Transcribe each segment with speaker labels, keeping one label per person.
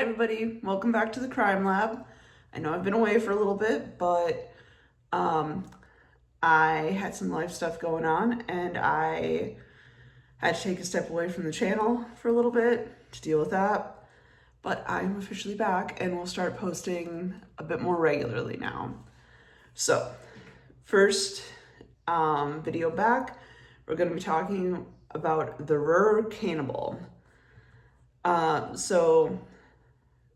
Speaker 1: everybody, welcome back to the Crime Lab. I know I've been away for a little bit, but I had some life stuff going on and I had to take a step away from the channel for a little bit to deal with that. But I'm officially back and we'll start posting a bit more regularly now. So, first video back, we're going to be talking about the Ruhr Cannibal. So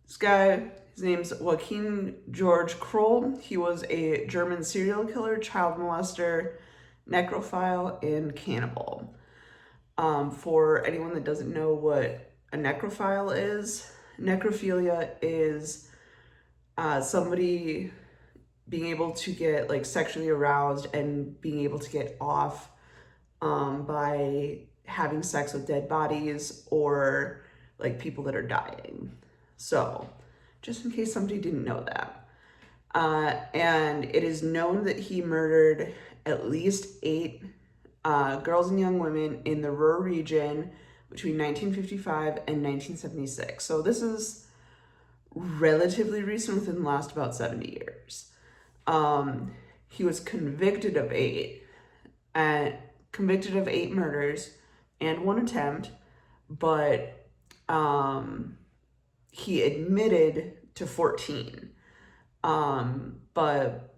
Speaker 1: this guy, his name's Joachim George Kroll. He was a German serial killer, child molester, necrophile, and cannibal. For anyone that doesn't know what a necrophile is, necrophilia is somebody being able to get like sexually aroused and being able to get off by having sex with dead bodies or like people that are dying. So just in case somebody didn't know that. And it is known that he murdered at least 8 girls and young women in the Ruhr region between 1955 and 1976. So this is relatively recent, within the last about 70 years. He was convicted of 8 murders and 1 attempt, but he admitted to 14. But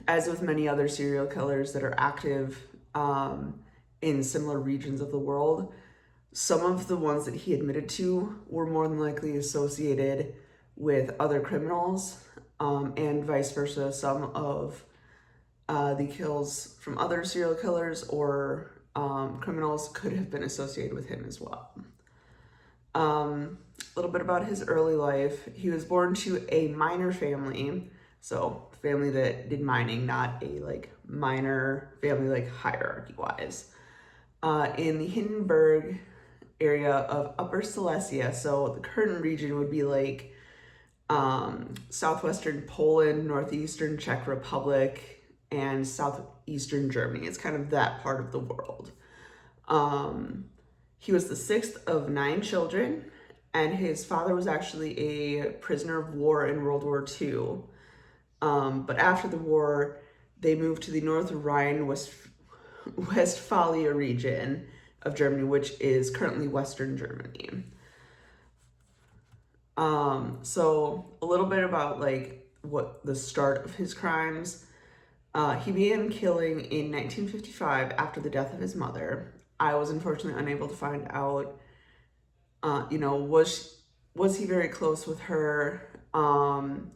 Speaker 1: as with many other serial killers that are active in similar regions of the world, some of the ones that he admitted to were more than likely associated with other criminals, and vice versa. Some of the kills from other serial killers or criminals could have been associated with him as well. A little bit about his early life. He was born to a miner family, so family that did mining, not a like miner family like hierarchy wise, in the Hindenburg area of Upper Silesia. So the current region would be like southwestern Poland, northeastern Czech Republic, and southeastern Germany. It's kind of that part of the world. He was the 6th of 9 children, and his father was actually a prisoner of war in World War II. But after the war, they moved to the North Rhine-Westphalia region of Germany, which is currently Western Germany. So a little bit about like what the start of his crimes. He began killing in 1955 after the death of his mother. I was unfortunately unable to find out, was he very close with her? And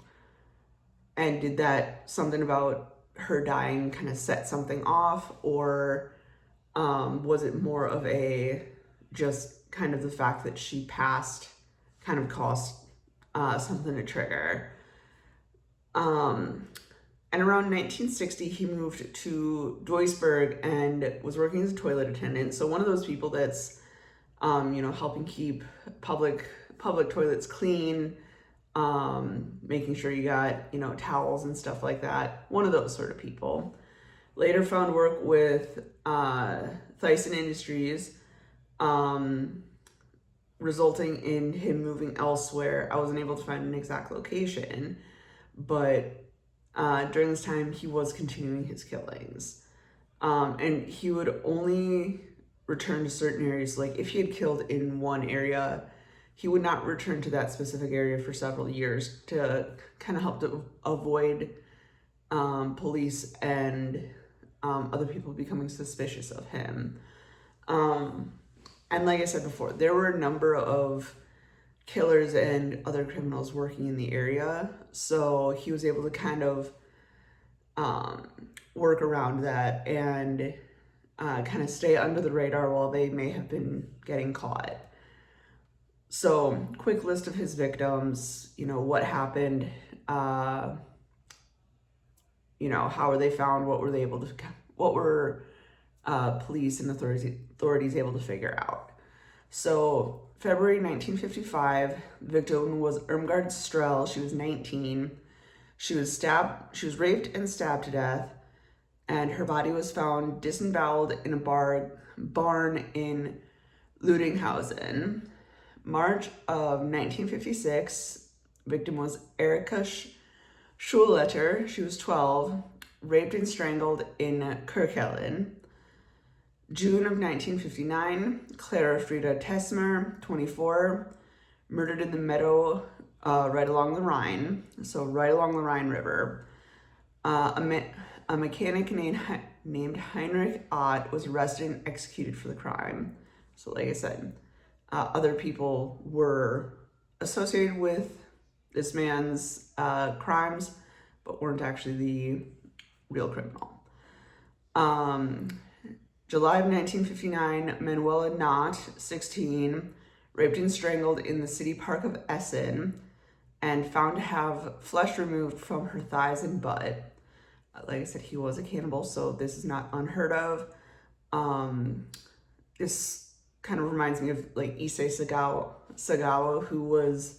Speaker 1: did that something about her dying kind of set something off, or was it more of a just kind of the fact that she passed kind of caused something to trigger? And around 1960, he moved to Duisburg and was working as a toilet attendant. So one of those people that's, helping keep public toilets clean, making sure you got, towels and stuff like that. One of those sort of people. Later found work with Thyssen Industries, resulting in him moving elsewhere. I wasn't able to find an exact location, but during this time, he was continuing his killings. And he would only return to certain areas. Like if he had killed in one area, he would not return to that specific area for several years to kind of help to avoid police and other people becoming suspicious of him. And like I said before, there were a number of killers and other criminals working in the area, so he was able to kind of work around that and kind of stay under the radar while they may have been getting caught. So quick list of his victims, what happened, how were they found, what were police and authorities able to figure out. So February 1955, the victim was Irmgard Strell. She was 19. She was raped and stabbed to death, and her body was found disemboweled in a barn in Ludinghausen. March of 1956, victim was Erica Schuletter. She was 12, raped and strangled in Kirkellen. June of 1959, Clara Frieda Tesmer, 24, murdered in the meadow right along the Rhine, so right along the Rhine River. A mechanic named Heinrich Ott was arrested and executed for the crime. So like I said, other people were associated with this man's crimes, but weren't actually the real criminal. July of 1959, Manuela Knott, 16, raped and strangled in the city park of Essen and found to have flesh removed from her thighs and butt. Like I said, he was a cannibal, so this is not unheard of. This kind of reminds me of like Issei Sagawa, who was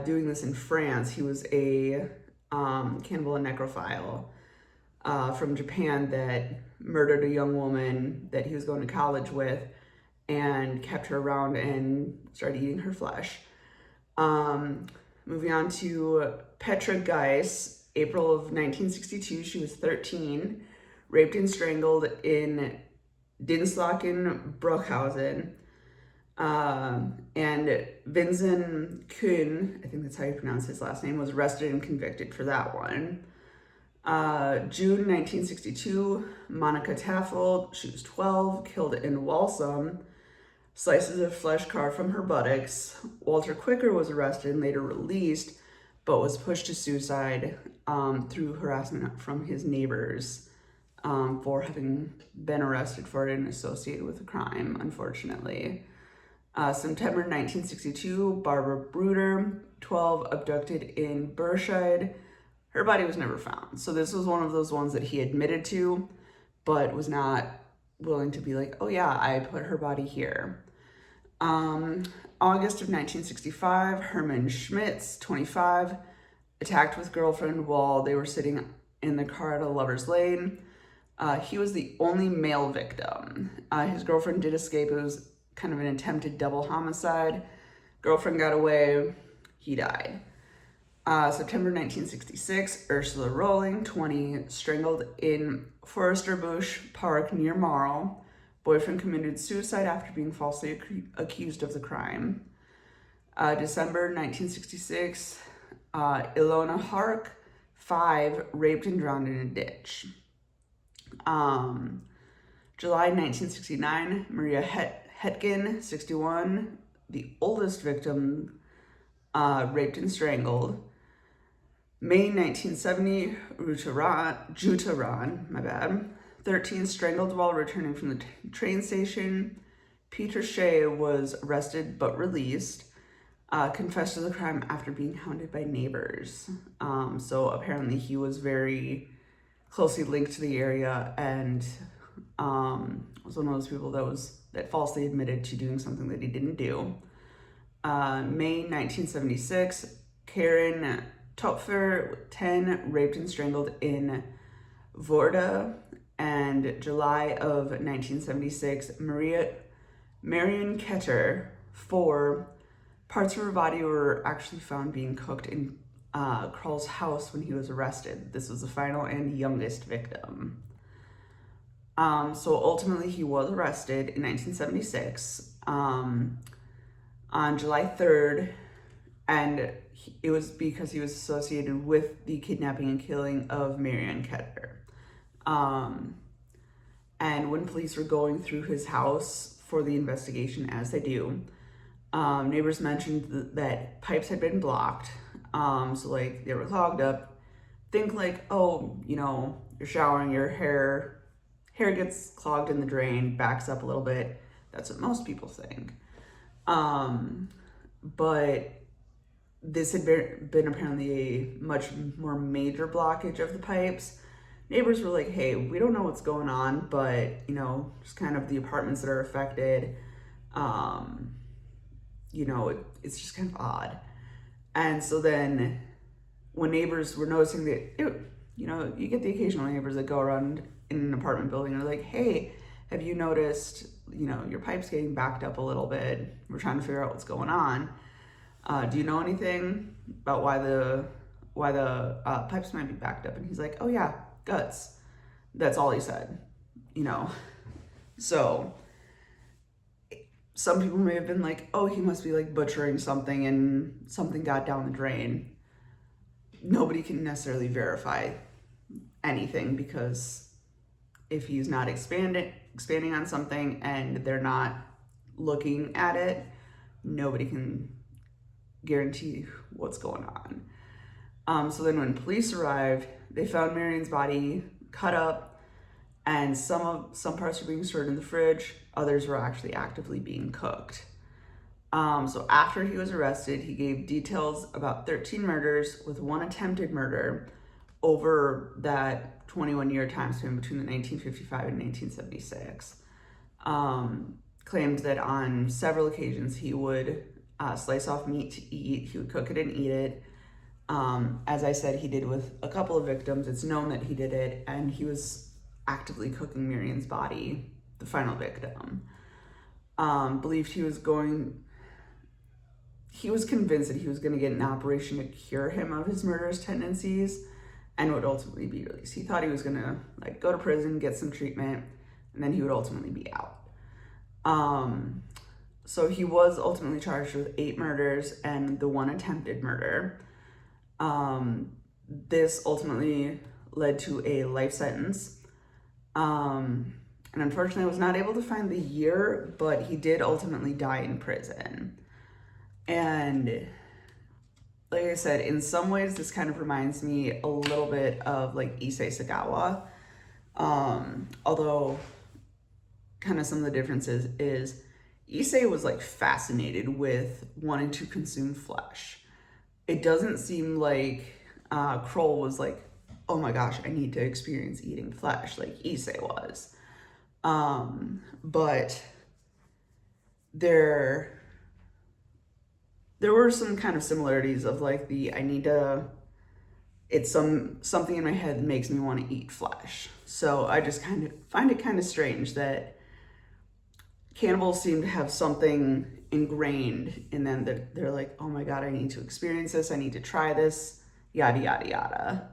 Speaker 1: doing this in France. He was a cannibal and necrophile from Japan that murdered a young woman that he was going to college with and kept her around and started eating her flesh. Moving on to Petra Geiss, April of 1962, she was 13, raped and strangled in Dinslaken, Bruckhausen. And Vincent Kuhn, I think that's how you pronounce his last name, was arrested and convicted for that one. June 1962, Monica Tafel, she was 12, killed in Walsum, slices of flesh carved from her buttocks. Walter Quicker was arrested and later released, but was pushed to suicide through harassment from his neighbors for having been arrested for it and associated with the crime, unfortunately. September 1962, Barbara Bruder, 12, abducted in Burscheid. Her body was never found. So this was one of those ones that he admitted to, but was not willing to be like, oh yeah, I put her body here. August of 1965, Hermann Schmitz, 25, attacked with girlfriend while they were sitting in the car at a lover's lane. He was the only male victim. His girlfriend did escape. It was kind of an attempted double homicide. Girlfriend got away. He died. September 1966, Ursula Rowling, 20, strangled in Forester Bush Park near Marl. Boyfriend committed suicide after being falsely accused of the crime. December 1966, Ilona Hark, 5, raped and drowned in a ditch. July 1969, Maria Hetkin, 61, the oldest victim, raped and strangled. May 1970, Jutaran, 13, strangled while returning from the train station. Peter Shea was arrested but released, confessed to the crime after being hounded by neighbors. So apparently he was very closely linked to the area and was one of those people that falsely admitted to doing something that he didn't do. May 1976, Karen Topfer, 10, raped and strangled in Vorda. And July of 1976, Marion Ketter, 4, parts of her body were actually found being cooked in Kroll's house when he was arrested. This was the final and youngest victim. So ultimately he was arrested in 1976 on July 3rd, and it was because he was associated with the kidnapping and killing of Marion Ketter. And when police were going through his house for the investigation, as they do, neighbors mentioned that pipes had been blocked. So like they were clogged up. Think like, oh, you're showering, your hair gets clogged in the drain, backs up a little bit. That's what most people think. But this had been apparently a much more major blockage of the pipes. Neighbors were like, hey, we don't know what's going on, but, just kind of the apartments that are affected, it's just kind of odd. And so then when neighbors were noticing that, you get the occasional neighbors that go around in an apartment building and are like, hey, have you noticed your pipe's getting backed up a little bit. We're trying to figure out what's going on. Do you know anything about why the pipes might be backed up? And he's like, oh yeah, guts. That's all he said, So some people may have been like, oh, he must be like butchering something and something got down the drain. Nobody can necessarily verify anything, because if he's not expanding on something and they're not looking at it, nobody can guarantee what's going on. So then when police arrived, they found Marion's body cut up, and some parts were being stored in the fridge, others were actually actively being cooked. So after he was arrested, he gave details about 13 murders with 1 attempted murder over that 21-year time span between the 1955 and 1976. Claimed that on several occasions he would slice off meat to eat, he would cook it and eat it. As I said, he did with a couple of victims. It's known that he did it, and he was actively cooking Marion's body, the final victim. Believed he was convinced that he was going to get an operation to cure him of his murderous tendencies and would ultimately be released. He thought he was going to go to prison, get some treatment, and then he would ultimately be out. So he was ultimately charged with 8 murders and the 1 attempted murder. This ultimately led to a life sentence. And unfortunately I was not able to find the year, but he did ultimately die in prison. And like I said, in some ways this kind of reminds me a little bit of Issei Sagawa. Although kind of some of the differences is Issei was fascinated with wanting to consume flesh. It doesn't seem like Kroll was oh my gosh, I need to experience eating flesh like Issei was. But there were some kind of similarities of it's something in my head that makes me want to eat flesh. So I just kind of find it kind of strange that cannibals seem to have something ingrained in them that they're like, oh my God, I need to experience this. I need to try this, yada, yada, yada.